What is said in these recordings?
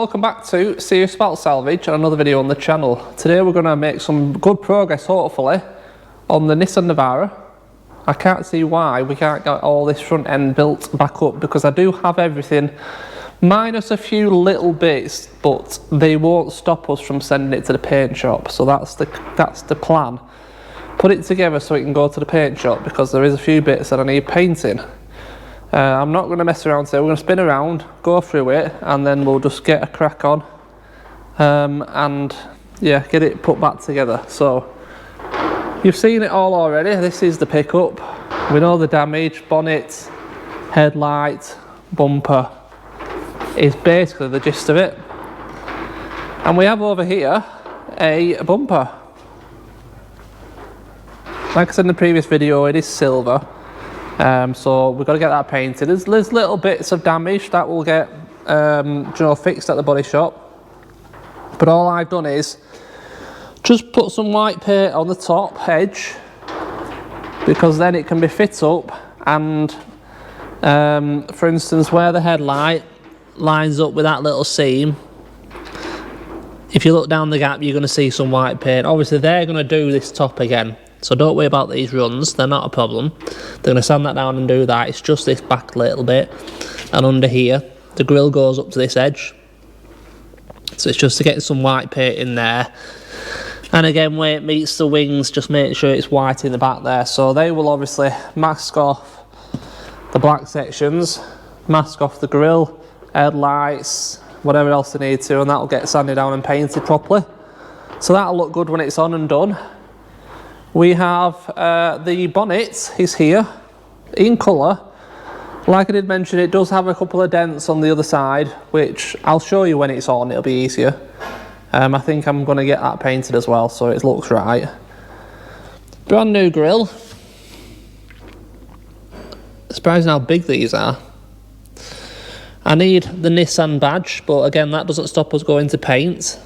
welcome back to Serious About Salvage and another video on the channel. Today we're going to make some good progress, hopefully, on the Nissan Navara. I can't see why we can't get all this front end built back up, because I do have everything minus a few little bits, but they won't stop us from sending it to the paint shop. So that's the plan. Put it together so it can go to the paint shop, because there is a few bits that I need painting. I'm not going to mess around today. We're going to spin around, go through it, and then we'll just get a crack on and yeah, get it put back together. So you've seen it all already. This is the pickup. We know the damage. Bonnet, headlight, bumper is basically the gist of it. And we have over here a bumper. Like I said in the previous video, it is silver. So we've got to get that painted. There's little bits of damage that will get fixed at the body shop. But all I've done is just put some white paint on the top edge, because then it can be fit up. And for instance, where the headlight lines up with that little seam, if you look down the gap, you're going to see some white paint. Obviously they're going to do this top again, so don't worry about these runs, they're not a problem. They're going to sand that down and do that. It's just this back little bit, and under here the grille goes up to this edge, so it's just to get some white paint in there. And again, where it meets the wings, just make sure it's white in the back there. So they will obviously mask off the black sections, mask off the grille, headlights, whatever else they need to, and that'll get sanded down and painted properly. So that'll look good when it's on and done. We have the bonnet is here in colour. Like I did mention, it does have a couple of dents on the other side, which I'll show you when it's on, it'll be easier. I think I'm going to get that painted as well, so it looks right. Brand new grille. Surprising how big these are. I need the Nissan badge, but again, that doesn't stop us going to paint.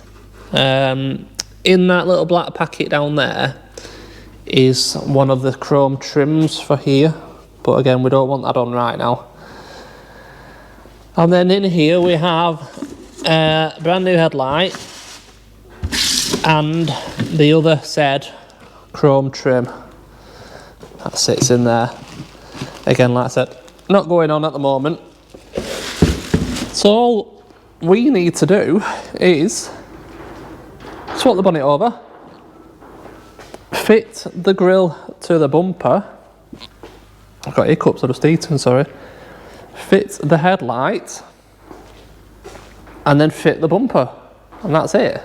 In that little black packet down there is one of the chrome trims for here, but again, we don't want that on right now. And then in here we have a brand new headlight and the other said chrome trim that sits in there. Again, like I said, not going on at the moment. So all we need to do is swap the bonnet over, fit the grille to the bumper. I've got hiccups, I just eaten, sorry. Fit the headlight, and then fit the bumper, and that's it.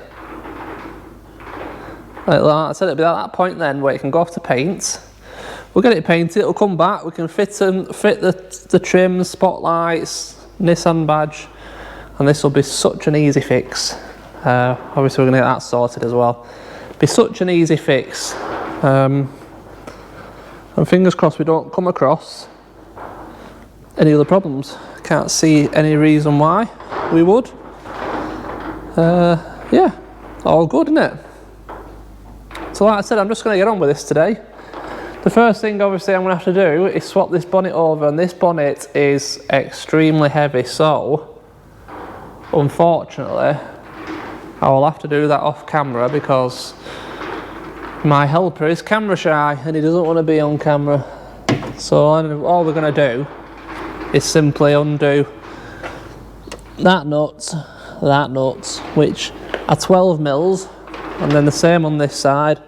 Like I said, it'll be at that point then where it can go off to paint. We'll get it painted, it'll come back, we can fit the trim, spotlights, Nissan badge, and this will be such an easy fix. Obviously we're going to get that sorted as well. Be such an easy fix. And fingers crossed we don't come across any other problems. Can't see any reason why we would. Yeah, all good, isn't it? So like I said, I'm just going to get on with this today. The first thing obviously I'm going to have to do is swap this bonnet over, and this bonnet is extremely heavy, so unfortunately I will have to do that off camera, because my helper is camera shy and he doesn't want to be on camera. So all we're going to do is simply undo that nut, which are 12 mils, and then the same on this side,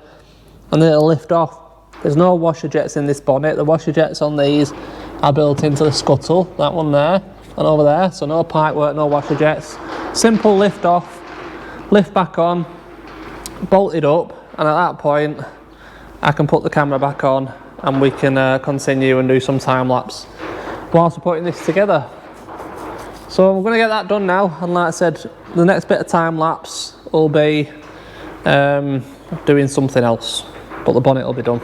and then it'll lift off. There's no washer jets in this bonnet. The washer jets on these are built into the scuttle, that one there and over there, so no pipe work, no washer jets. Simple lift off, lift back on, bolt it up, and at that point I can put the camera back on and we can continue and do some time lapse whilst we're putting this together. So I'm going to get that done now, and like I said, the next bit of time lapse will be doing something else, but the bonnet will be done.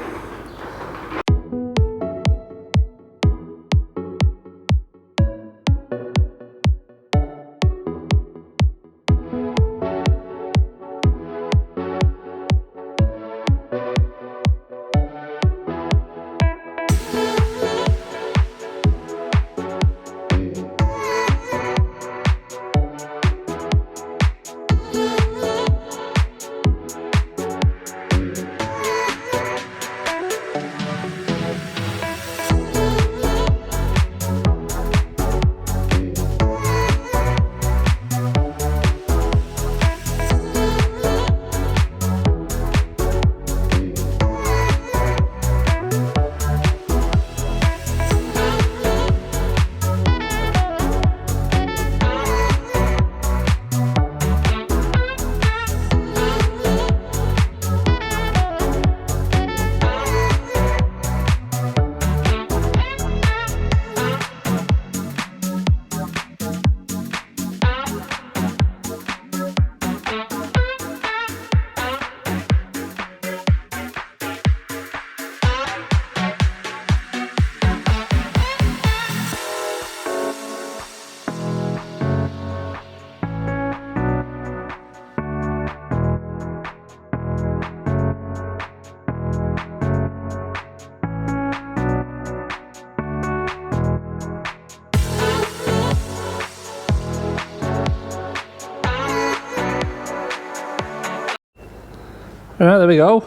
Right, there we go.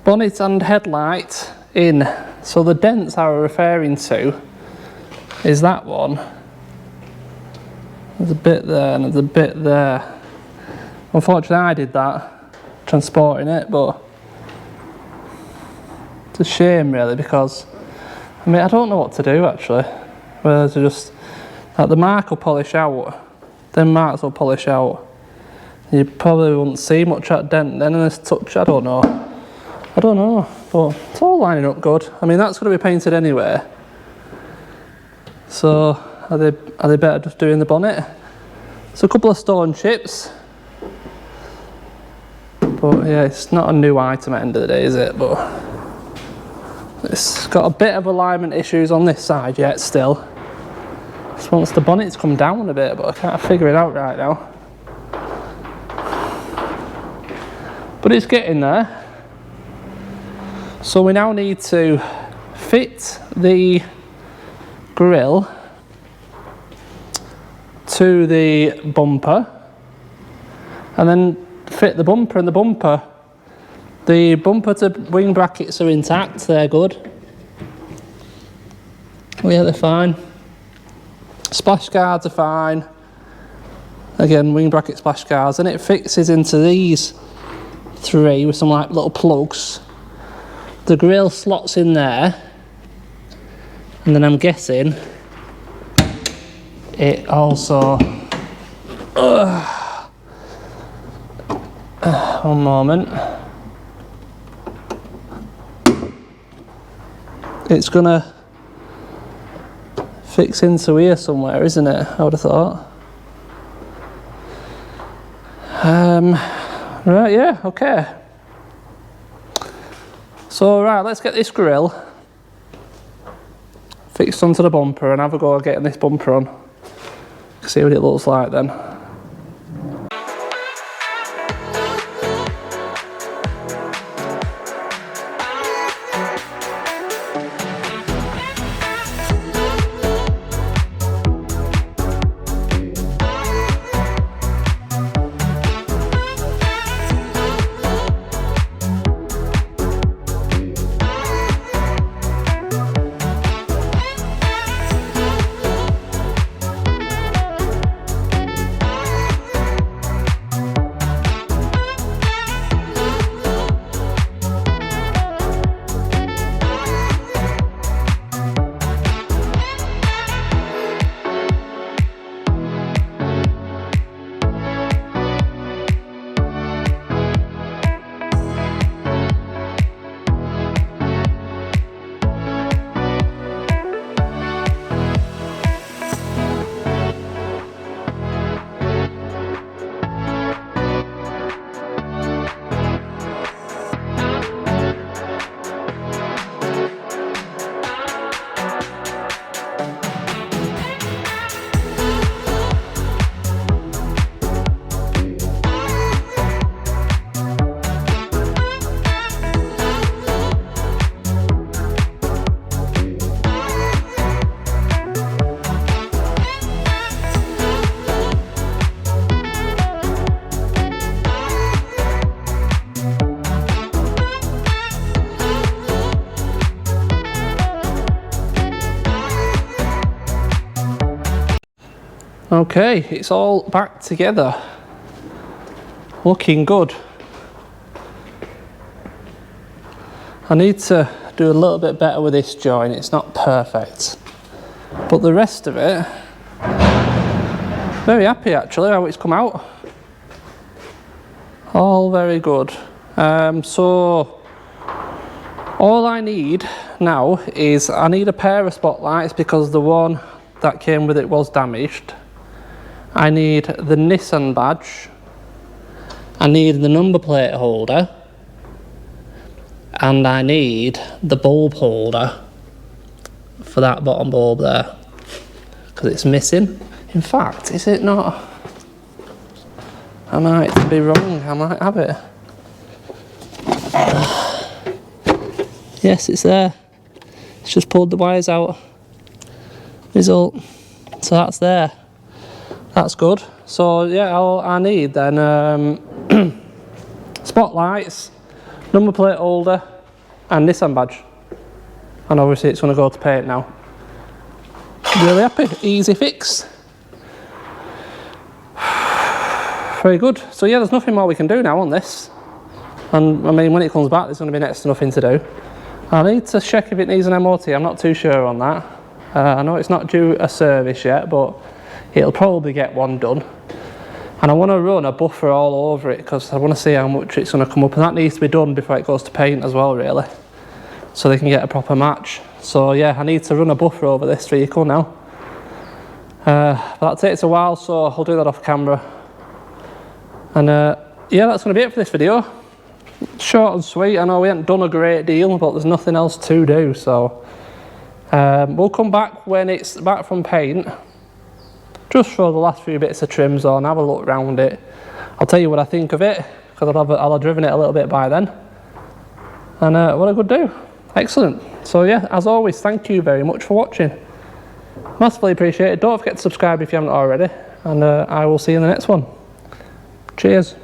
Bonnet and headlight in. So the dents I was referring to is that one. There's a bit there and there's a bit there. Unfortunately I did that, transporting it, but it's a shame really, because I mean I don't know what to do actually. Whether to just, like, the mark will polish out, then marks will polish out. You probably wouldn't see much at dent then in this touch, I don't know, but it's all lining up good. I mean that's going to be painted anyway, so are they better just doing the bonnet? So a couple of stone chips, but yeah, it's not a new item at the end of the day, is it? But it's got a bit of alignment issues on this side yet still. Just wants the bonnet to come down a bit, but I can't figure it out right now. But it's getting there. So we now need to fit the grille to the bumper, and then fit the bumper and the bumper. The bumper to wing brackets are intact, they're good. Oh yeah, they're fine. Splash guards are fine. Again, wing bracket splash guards, and it fixes into these three with some like little plugs. The grille slots in there, and then I'm guessing it also one moment, it's gonna fix into here somewhere, isn't it? I would have thought. Right, yeah, okay. So right, let's get this grille fixed onto the bumper and have a go at getting this bumper on. See what it looks like then. Okay, it's all back together. Looking good. I need to do a little bit better with this joint, it's not perfect. But the rest of it, very happy actually how it's come out. All very good. So all I need now is I need a pair of spotlights because the one that came with it was damaged. I need the Nissan badge. I need the number plate holder. And I need the bulb holder for that bottom bulb there, because it's missing. In fact, is it not? I might be wrong, I might have it. Yes, it's there. It's just pulled the wires out. Result. So that's there. That's good. So yeah, all I need then spotlights, number plate holder and Nissan badge. And obviously it's going to go to paint now. Really happy, easy fix. Very good. So yeah, there's nothing more we can do now on this. And I mean, when it comes back, there's going to be next to nothing to do. I need to check if it needs an MOT, I'm not too sure on that. I know it's not due a service yet, but it'll probably get one done. And I want to run a buffer all over it because I want to see how much it's going to come up, and that needs to be done before it goes to paint as well, really, so they can get a proper match. So yeah, I need to run a buffer over this vehicle now. But that takes a while, so I'll do that off camera. And yeah, that's going to be it for this video. Short and sweet. I know we haven't done a great deal, but there's nothing else to do, so we'll come back when it's back from paint, just for the last few bits of trims on, have a look around it. I'll tell you what I think of it, because I'll have driven it a little bit by then. And what I could do. Excellent. So yeah, as always, thank you very much for watching. Massively appreciate it. Don't forget to subscribe if you haven't already, and I will see you in the next one. Cheers.